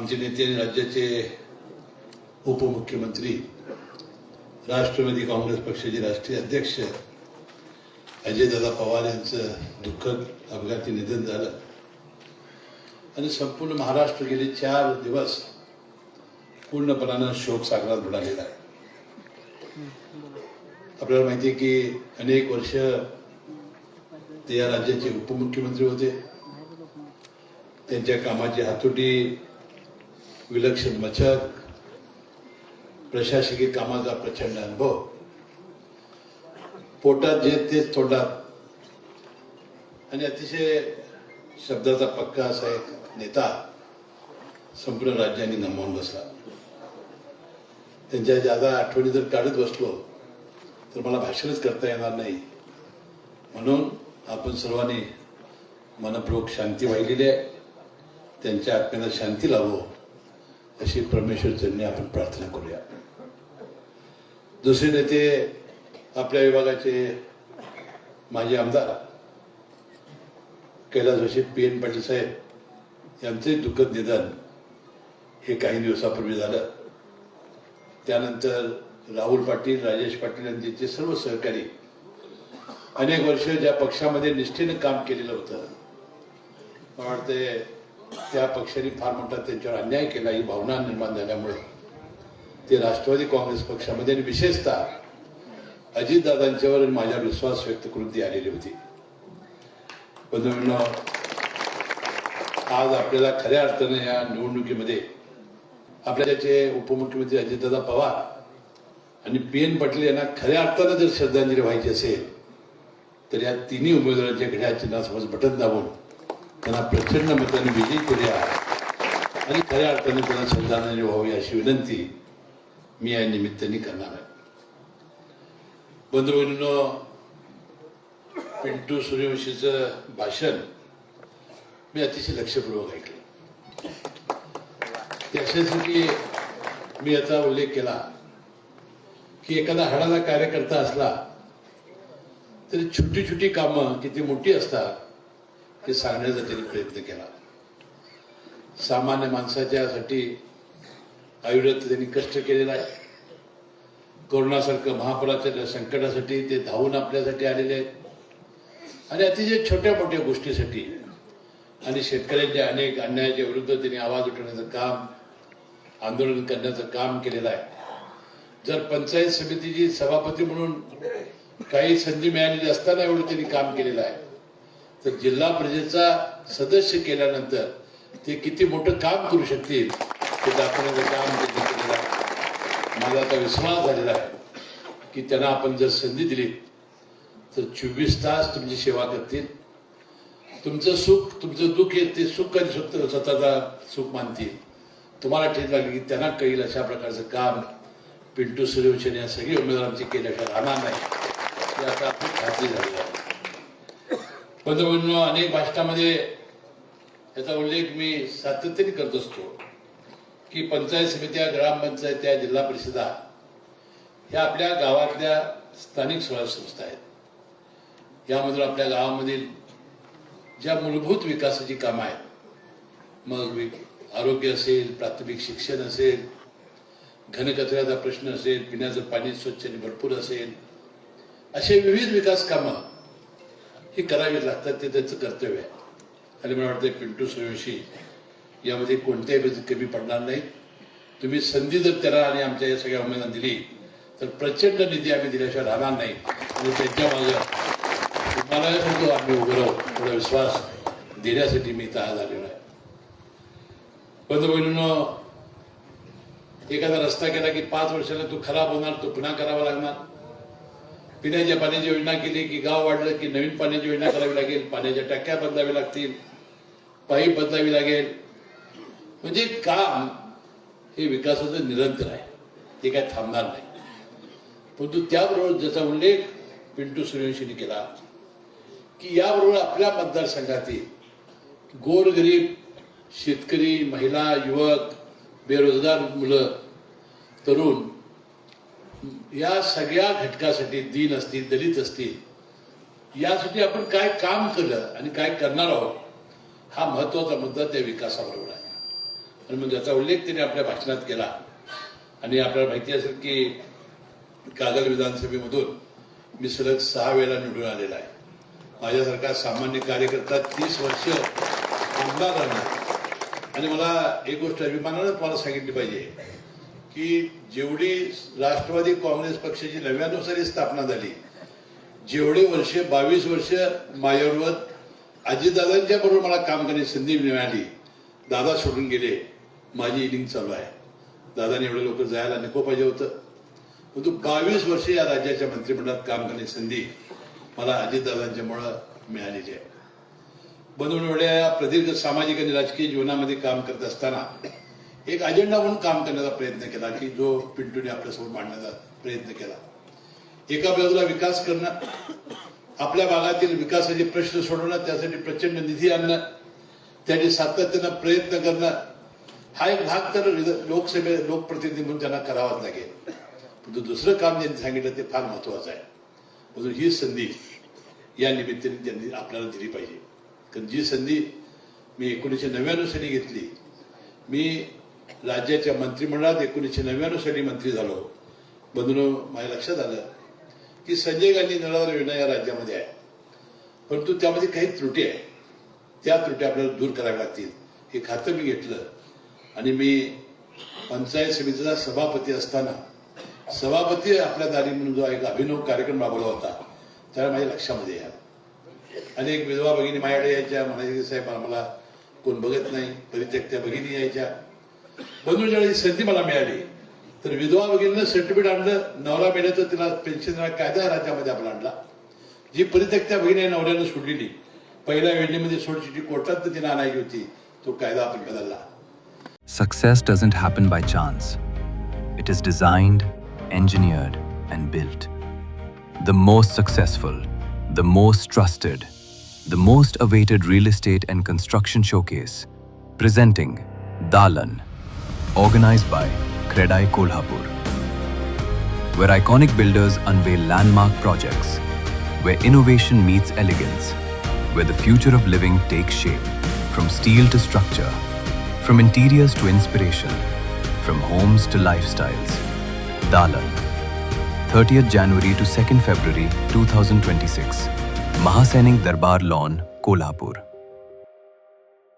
आमचे नेते आणि राज्याचे उपमुख्यमंत्री, राष्ट्रवादी काँग्रेस पक्षाचे राष्ट्रीय अध्यक्ष अजयदादा पवार यांचं दुःखद अपघाती निधन झालं आणि संपूर्ण महाराष्ट्र गेले 4 दिवस पूर्णपणानं शोक सागरात बुडालेला आहे. आपल्याला माहिती आहे की अनेक वर्ष ते या राज्याचे उपमुख्यमंत्री होते. त्यांच्या कामाची हातोटी, विलक्षण मचक, प्रशासकीय कामाचा प्रचंड अनुभव, पोटात जे तेच तोंडात आणि अतिशय शब्दाचा पक्का असा एक नेता संपूर्ण राज्याने नमवून बसला. त्यांच्या ज्यादा आठवणी जर काढत बसलो तर मला भाषणच करता येणार नाही. म्हणून आपण सर्वांनी मनपूर्वक शांती वाहिलेली आहे. त्यांच्या आत्म्याला शांती लावो अशी परमेश्वर चरणी आपण प्रार्थना करूया. दुसरे नेते आपल्या विभागाचे माजी आमदार कैलास जोशी PN पाटील साहेब यांचे दुःखद निधन हे काही दिवसापूर्वी झालं. त्यानंतर राहुल पाटील, राजेश पाटील यांचे सर्व सहकारी अनेक वर्ष ज्या पक्षामध्ये निष्ठेने काम केलेलं होतं, मला वाटते त्या पक्षाने फार मोठा त्यांच्यावर अन्याय केला ही भावना निर्माण झाल्यामुळे ते राष्ट्रवादी काँग्रेस पक्षामध्ये आणि विशेषतः अजितदादांच्यावर माझ्यावर विश्वास व्यक्त करून ती आलेली होती. बंधूंनो, आज आपल्याला खऱ्या अर्थाने या निवडणुकीमध्ये आपल्याचे उपमुख्यमंत्री अजितदादा पवार आणि PN पाटील यांना खऱ्या अर्थानं जर श्रद्धांजली व्हायची असेल तर या तिन्ही उमेदवारांच्या घड्याळ चिन्हासमोर बटन दाबून त्यांना प्रचंड मताने विजयी करूया आणि खऱ्या अर्थाने त्यांना श्रद्धांजली व्हावी अशी विनंती मी या निमित्ताने करणार आहे. बंधूंनो, पिंटू सूर्यवंशीचं भाषण मी अतिशय लक्षपूर्वक ऐकलं. त्याच्यासाठी मी आता उल्लेख केला की एखादा हाडाचा कार्यकर्ता असला तरी छोटी छोटी कामं किती मोठी असतात हे सांगण्याचा त्यांनी प्रयत्न केला. सामान्य माणसाच्यासाठी आयुष्यात त्यांनी कष्ट केलेला आहे. कोरोनासारखं महापुराच्या संकटासाठी ते धावून आपल्यासाठी आलेले आहेत आणि अतिशय छोट्या मोठ्या गोष्टीसाठी आणि शेतकऱ्यांच्या अनेक अन्यायाच्या विरुद्ध त्यांनी आवाज उठवण्याचं काम, आंदोलन करण्याचं काम केलेलं आहे. जर पंचायत समितीची सभापती म्हणून काही संधी मिळालेली असताना एवढं त्यांनी काम केलेलं आहे, तर जिल्हा परिषदेचा सदस्य केल्यानंतर ते किती मोठं काम करू शकतील ते दाखवण्याचं काम त्यांनी केलेलं आहे. माझा आता विश्वास झालेला आहे की त्यांना आपण जर संधी दिली तर 24 तास तुमची सेवा करतील. तुमचं सुख, तुमचं दुःख हे ते सुख आणि स्वतःचा सुख मानतील. तुम्हाला ठेच लागली की त्यांना कळेल अशा प्रकारचं काम पिंटू सूर्यवंशी या सगळी उमेदवारांची केल्याशिवाय राहणार नाही ही आता आपली खात्री झाली आहे. बंधूंनो, अनेक भाषणामध्ये याचा उल्लेख मी सातत्याने करत असतो की पंचायत समित्या, ग्रामपंचायत्या, जिल्हा परिषदा ह्या आपल्या गावातल्या स्थानिक स्वराज्य संस्था आहेत. यामधून आपल्या गावामधील ज्या मूलभूत विकासाची कामं आहेत, मग आरोग्य असेल, प्राथमिक शिक्षण असेल, घनकचऱ्याचा प्रश्न असेल, पिण्याचं पाणी स्वच्छ आणि भरपूर असेल, असे विविध विकास कामं ही करावी लागतात. ते त्यांचं कर्तव्य आहे आणि मला वाटतं पिंटू सूर्यवंशी यामध्ये कोणत्याही कमी पडणार नाही. तुम्ही संधी जर त्यांना आणि आमच्या या सगळ्या उमेदवारांना दिली तर प्रचंड निधी आम्ही दिल्याशिवाय राहणार नाही आणि त्यांच्या मागे तुम्हाला सांगतो आम्ही उभं राहू थोडा विश्वास देण्यासाठी मी इथं आज आलेलो आहे. बंधू, एखादा रस्ता केला की 5 वर्षाला तो खराब होणार, तो पुन्हा करावा लागणार. पिण्याच्या पाण्याची योजना केली की गाव वाढलं की नवीन पाण्याची योजना करावी लागेल, पाण्याच्या टाक्या बदलाव्या लागतील, पाईप बदलावी लागेल. म्हणजे काम हे विकासाचं निरंतर आहे, ते काय थांबणार नाही. परंतु त्याबरोबर ज्याचा उल्लेख पिंटू सूर्यवंशीने केला की याबरोबर आपल्या मतदारसंघातील गोरगरीब शेतकरी, महिला, युवक, बेरोजगार मुलं, तरुण या सगळ्या घटकासाठी, दीन असतील, दलित असतील, यासाठी आपण काय काम केलं आणि काय करणार आहोत हा महत्वाचा मुद्दा त्या विकासाबरोबर आहे. आणि मग त्याचा उल्लेख त्यांनी आपल्या भाषणात केला. आणि आपल्याला माहिती असेल की कागल विधानसभेमधून मी सलग 6 वेळा निवडून आलेला आहे. माझ्यासारखा सामान्य कार्यकर्ता 30 वर्ष आमदार राहणार. आणि मला एक गोष्ट अभिमानानं तुम्हाला सांगितली पाहिजे की जेवढी राष्ट्रवादी काँग्रेस पक्षाची 99 साली स्थापना झाली, जेवढे वर्ष 22 वर्ष माझ्याबरोबर अजितदादांच्या बरोबर मला काम करण्याची संधी मिळाली. दादा सोडून गेले, माझी इनिंग चालू आहे. दादाने एवढे लोक जायला नको पाहिजे होतं, परंतु 22 वर्ष या राज्याच्या मंत्रिमंडळात काम करण्याची संधी मला अजितदादांच्यामुळं मिळालेली आहे. बनवून एवढ्या प्रदीर्घ सामाजिक आणि राजकीय जीवनामध्ये काम करत असताना एक अजेंडा म्हणून काम करण्याचा प्रयत्न केला की जो पिंटूने आपल्यासमोर मांडण्याचा प्रयत्न केला. एका बाजूला विकास करणं, आपल्या भागातील विकासाचे प्रश्न सोडवणं, त्यासाठी प्रचंड निधी आणणं, त्यासाठी सातत्यानं प्रयत्न करणं, हा एक भाग तर लोकप्रतिनिधी म्हणून त्यांना करावाच लागेल. परंतु दुसरं काम ज्यांनी सांगितलं ते फार महत्वाचं आहे. म्हणून ही संधी या निमित्ताने त्यांनी आपल्याला दिली पाहिजे. कारण जी संधी मी 1999 साली घेतली, मी राज्याच्या मंत्रिमंडळात 1999 साली मंत्री झालो. बंधूंनो, माझ्या लक्षात आलं की संजय गांधी निराधार योजना या राज्यामध्ये आहे, परंतु त्यामध्ये काही त्रुटी आहे. त्या त्रुटी आपल्याला दूर कराव्या लागतील हे खातं मी घेतलं. आणि मी पंचायत समितीचा सभापती असताना सभापती आपल्या दारी म्हणून जो एक अभिनव कार्यक्रम राबवला होता, त्यावेळी माझ्या लक्षामध्ये आहे. अनेक विधवा भगिनी माझ्याकडे यायच्या, म्हणायचे की साहेब आम्हाला कोण बघत नाही, परित्यक्त्या भगिनी यायच्या. म्हणून ज्यावेळी संधी मला मिळाली तर विधवा भगिनीनं सर्टिफिकेट आणलं, नवरा मेला तर तिला पेन्शन देणारा कायदा राज्यामध्ये आपला आणला. जी परित्यक्त्या भगिनी आहे नवऱ्यानं सोडलेली, पहिल्या योजनेमध्ये सोडचिठी कोर्टात तिने आणायची होती, तो कायदा आपण बदलला. Success doesn't happen by chance. It is designed, engineered, and built. The most successful, the most trusted, the most awaited real estate and construction showcase, presenting Dalan, organized by Credai Kolhapur, where iconic builders unveil landmark projects, where innovation meets elegance, where the future of living takes shape, from steel to structure, from interiors to inspiration, from homes to lifestyles. Dalan, 30th January to 2nd February 2026, Mahasainik Darbar Lawn, Kolhapur.